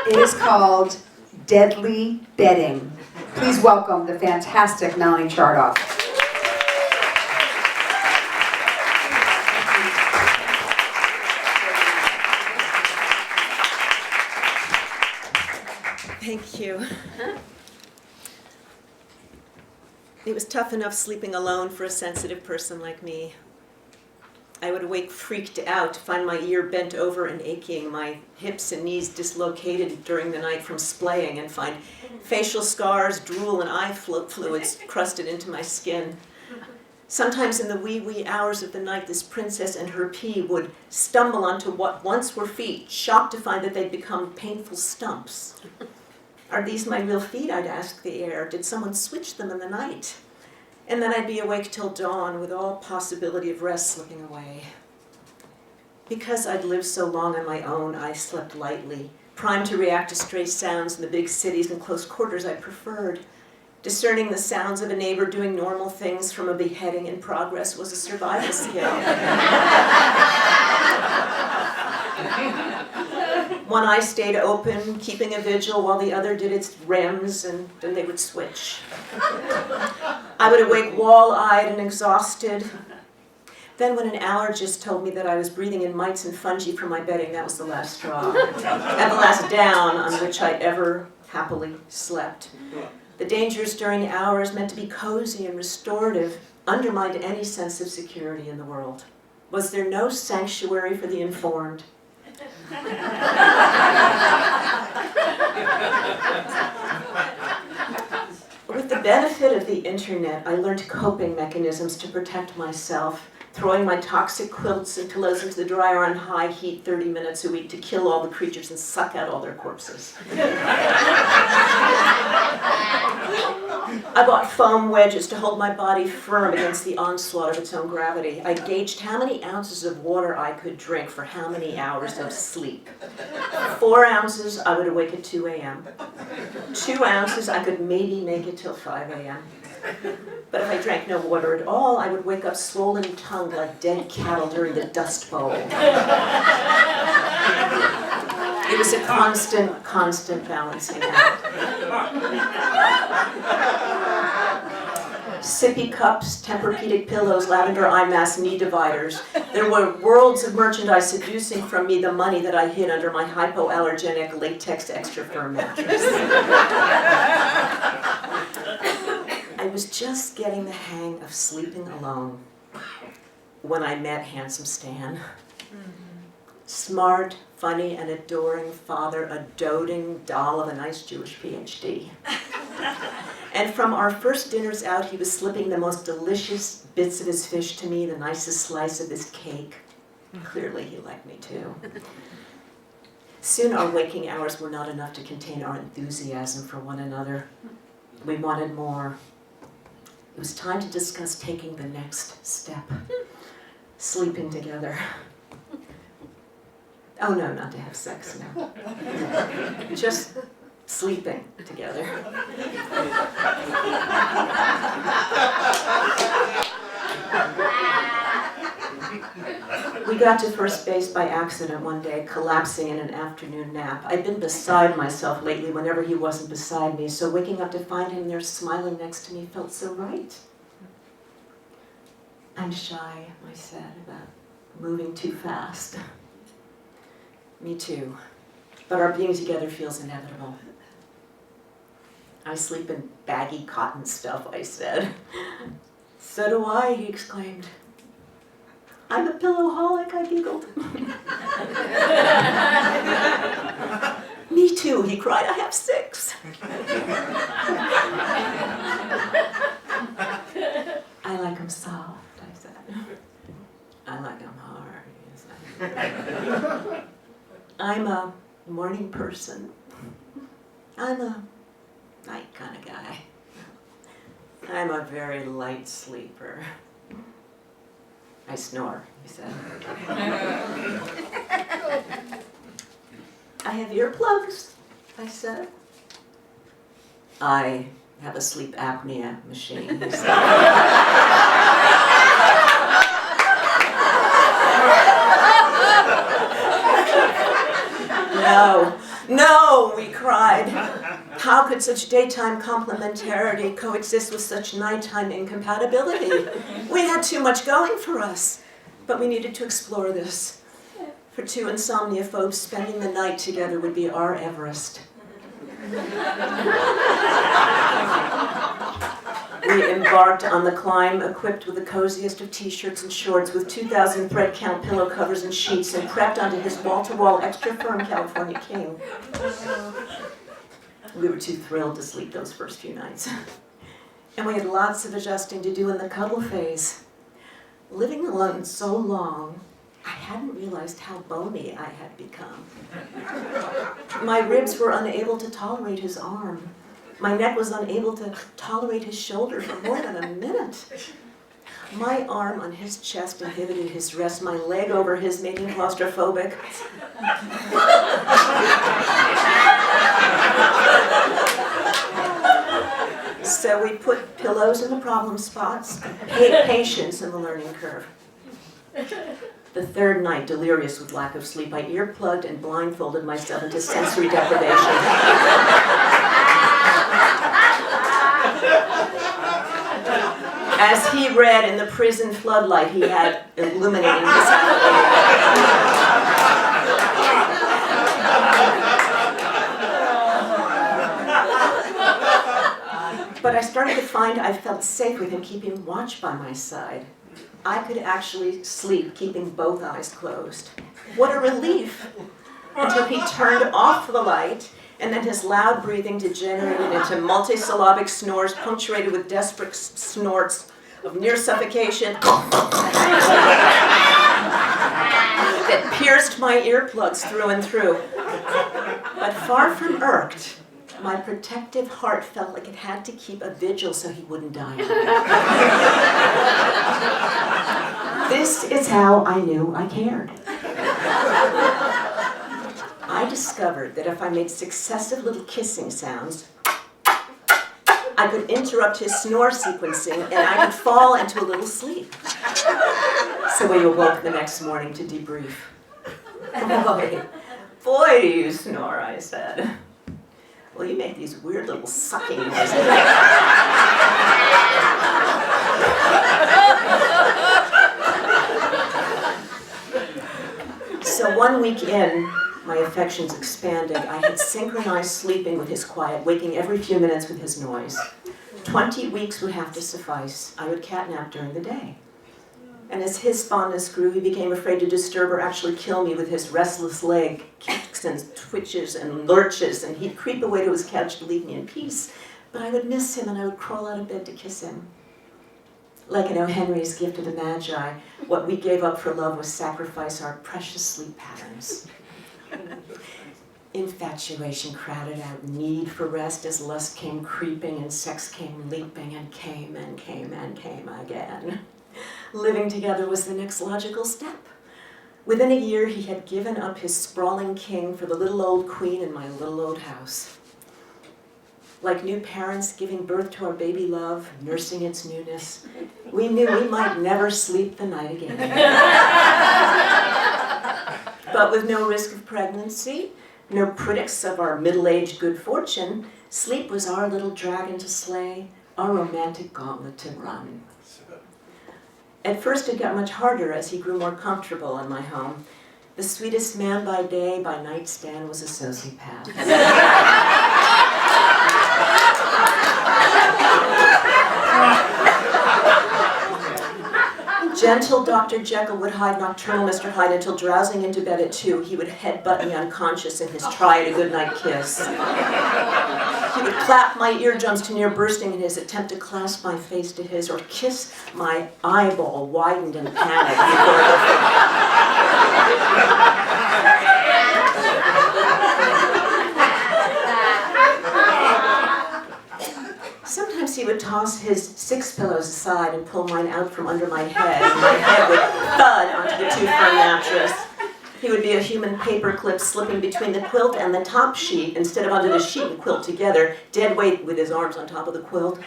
It is called Deadly Bedding. Please welcome the fantastic Melanie Chartoff. Thank you. It was tough enough sleeping alone for a sensitive person like me. I would awake freaked out to find my ear bent over and aching, my hips and knees dislocated during the night from splaying, and find facial scars, drool, and eye fluids crusted into my skin. Sometimes in the wee hours of the night, this princess and her pea would stumble onto what once were feet, shocked to find that they'd become painful stumps. Are these my real feet? I'd ask the air. Did someone switch them in the night? And then I'd be awake till dawn with all possibility of rest slipping away. Because I'd lived so long on my own, I slept lightly, primed to react to stray sounds in the big cities and close quarters I preferred. Discerning the sounds of a neighbor doing normal things from a beheading in progress was a survival skill. One eye stayed open, keeping a vigil, while the other did its rems, and then they would switch. I would awake wall-eyed and exhausted. Then when an allergist told me that I was breathing in mites and fungi from my bedding, that was the last straw. And the last down on which I ever happily slept. The dangers during hours meant to be cozy and restorative undermined any sense of security in the world. Was there no sanctuary for the informed? With the benefit of the internet, I learned coping mechanisms to protect myself, throwing my toxic quilts and pillows into the dryer on high heat 30 minutes a week to kill all the creatures and suck out all their corpses. I bought foam wedges to hold my body firm against the onslaught of its own gravity. I gauged how many ounces of water I could drink for how many hours of sleep. 4 ounces, I would awake at 2 a.m. 2 ounces, I could maybe make it till 5 a.m. But if I drank no water at all, I would wake up swollen tongued like dead cattle during the Dust Bowl. It was a constant balancing act. Sippy cups, Tempur-Pedic pillows, lavender eye masks, knee dividers. There were worlds of merchandise seducing from me the money that I hid under my hypoallergenic latex extra firm mattress. I was just getting the hang of sleeping alone when I met handsome Stan. Smart, funny, and adoring father, a doting doll of a nice Jewish PhD. And from our first dinners out, he was slipping the most delicious bits of his fish to me, the nicest slice of his cake. Clearly, he liked me too. Soon, our waking hours were not enough to contain our enthusiasm for one another. We wanted more. It was time to discuss taking the next step, sleeping together. Oh no, not to have sex, no. Just sleeping together. We got to first base by accident one day, collapsing in an afternoon nap. I'd been beside myself lately whenever he wasn't beside me, so waking up to find him there smiling next to me felt so right. I'm shy, I said, about moving too fast. Me too, but our being together feels inevitable. I sleep in baggy cotton stuff, I said. So do I, he exclaimed. I'm a pillowholic, I giggled. Me too, he cried, I have 6. I like them soft, I said. I like them hard, he said. I'm a morning person. I'm a night kind of guy. I'm a very light sleeper. I snore, he said. I have earplugs, I said. I have a sleep apnea machine, he said. No, No, we cried. How could such daytime complementarity coexist with such nighttime incompatibility? We had too much going for us, but we needed to explore this. For two insomnia phobes, spending the night together would be our Everest. We embarked on the climb equipped with the coziest of t-shirts and shorts with 2,000 thread count pillow covers and sheets and crept onto his wall-to-wall extra firm California King. We were too thrilled to sleep those first few nights. And we had lots of adjusting to do in the cuddle phase. Living alone so long, I hadn't realized how bony I had become. My ribs were unable to tolerate his arm. My neck was unable to tolerate his shoulder for more than a minute. My arm on his chest inhibited his rest, my leg over his made him claustrophobic. So we put pillows in the problem spots, patience in the learning curve. The third night, delirious with lack of sleep, I earplugged and blindfolded myself into sensory deprivation. As he read in the prison floodlight he had illuminating his But I started to find I felt safe with him keeping watch by my side. I could actually sleep keeping both eyes closed. What a relief! Until he turned off the light, and then his loud breathing degenerated into multisyllabic snores punctuated with desperate snorts of near suffocation that pierced my earplugs through and through. But far from irked, my protective heart felt like it had to keep a vigil so he wouldn't die. This is how I knew I cared. I discovered that if I made successive little kissing sounds, I could interrupt his snore sequencing and I could fall into a little sleep. So we awoke the next morning to debrief. Boy, do you snore, I said. Well, you make these weird little sucking noises. So 1 week in, my affections expanded. I had synchronized sleeping with his quiet, waking every few minutes with his noise. 20 weeks would have to suffice. I would catnap during the day. And as his fondness grew, he became afraid to disturb or actually kill me with his restless leg kicks and twitches and lurches, and he'd creep away to his couch to leave me in peace. But I would miss him, and I would crawl out of bed to kiss him. Like in O. Henry's Gift of the Magi, what we gave up for love was sacrifice our precious sleep patterns. Infatuation crowded out need for rest as lust came creeping and sex came leaping and came and came and came again. Living together was the next logical step. Within a year, he had given up his sprawling king for the little old queen in my little old house. Like new parents giving birth to our baby love, nursing its newness, we knew we might never sleep the night again. But with no risk of pregnancy, no critics of our middle-aged good fortune, sleep was our little dragon to slay, our romantic gauntlet to run. At first it got much harder as he grew more comfortable in my home. The sweetest man by day, by night stand was a sociopath. Gentle Dr. Jekyll would hide nocturnal Mr. Hyde until drowsing into bed at 2, he would headbutt me unconscious in his try at a goodnight kiss. He would clap my eardrums to near bursting in his attempt to clasp my face to his or kiss my eyeball widened in panic Sometimes he would toss his 6 pillows aside and pull mine out from under my head, and my head would thud onto the too-firm mattress. He would be a human paperclip slipping between the quilt and the top sheet instead of under the sheet and quilt together, dead weight with his arms on top of the quilt.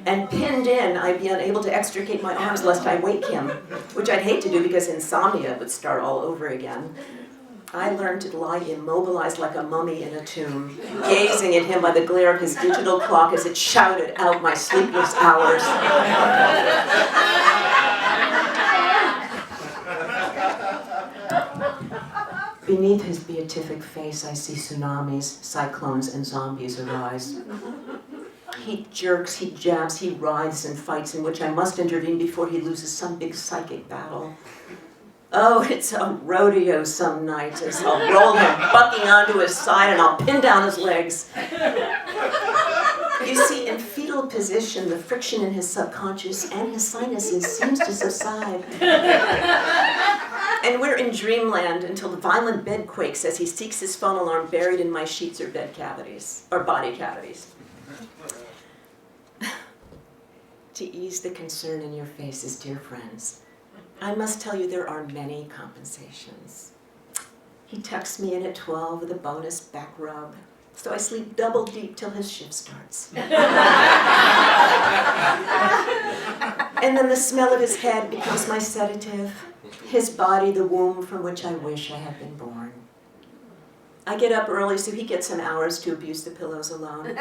And pinned in, I'd be unable to extricate my arms lest I wake him, which I'd hate to do because insomnia would start all over again. I learned to lie immobilized like a mummy in a tomb, gazing at him by the glare of his digital clock as it shouted out my sleepless hours. Beneath his beatific face, I see tsunamis, cyclones, and zombies arise. He jerks, he jabs, he writhes in fights in which I must intervene before he loses some big psychic battle. Oh, it's a rodeo some nights as I'll roll him bucking onto his side and I'll pin down his legs. You see, in fetal position, the friction in his subconscious and his sinuses seems to subside. And we're in dreamland until the violent bed quakes as he seeks his phone alarm buried in my sheets or bed cavities, or body cavities. To ease the concern in your faces, dear friends, I must tell you there are many compensations. He tucks me in at 12 with a bonus back rub, so I sleep double deep till his shift starts. And then the smell of his head becomes my sedative, his body the womb from which I wish I had been born. I get up early so he gets some hours to abuse the pillows alone.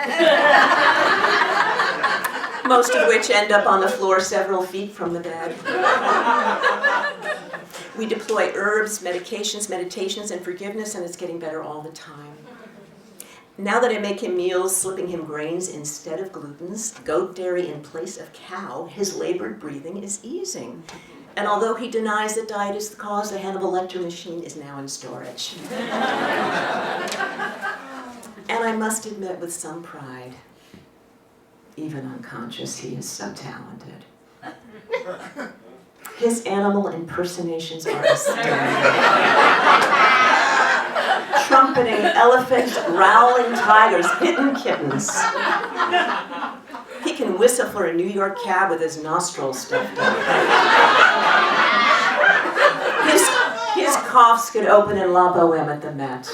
Most of which end up on the floor several feet from the bed. We deploy herbs, medications, meditations, and forgiveness, and it's getting better all the time. Now that I make him meals, slipping him grains instead of glutens, goat dairy in place of cow, his labored breathing is easing. And although he denies that diet is the cause, the Hannibal Lecter machine is now in storage. And I must admit with some pride, even unconscious, he is so talented. His animal impersonations are astounding. Trumpeting elephants, growling tigers, hidden kittens. He can whistle for a New York cab with his nostrils stuffed up. His coughs could open in La Boheme at the Met.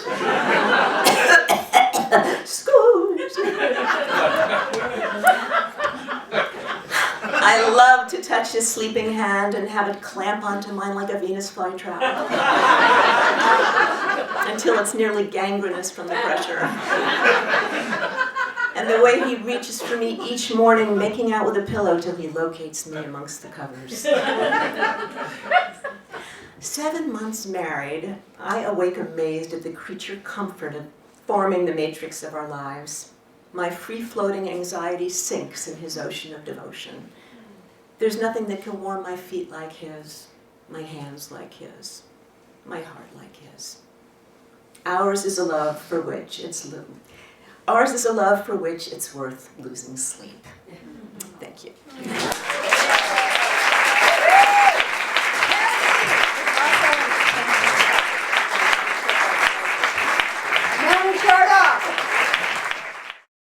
Excuse me. I love to touch his sleeping hand and have it clamp onto mine like a Venus flytrap. Until it's nearly gangrenous from the pressure. And the way he reaches for me each morning, making out with a pillow till he locates me amongst the covers. 7 months married, I awake amazed at the creature comfort of forming the matrix of our lives. My free-floating anxiety sinks in his ocean of devotion. There's nothing that can warm my feet like his, my hands like his, my heart like his. Ours is a love for which it's worth losing sleep. Thank you.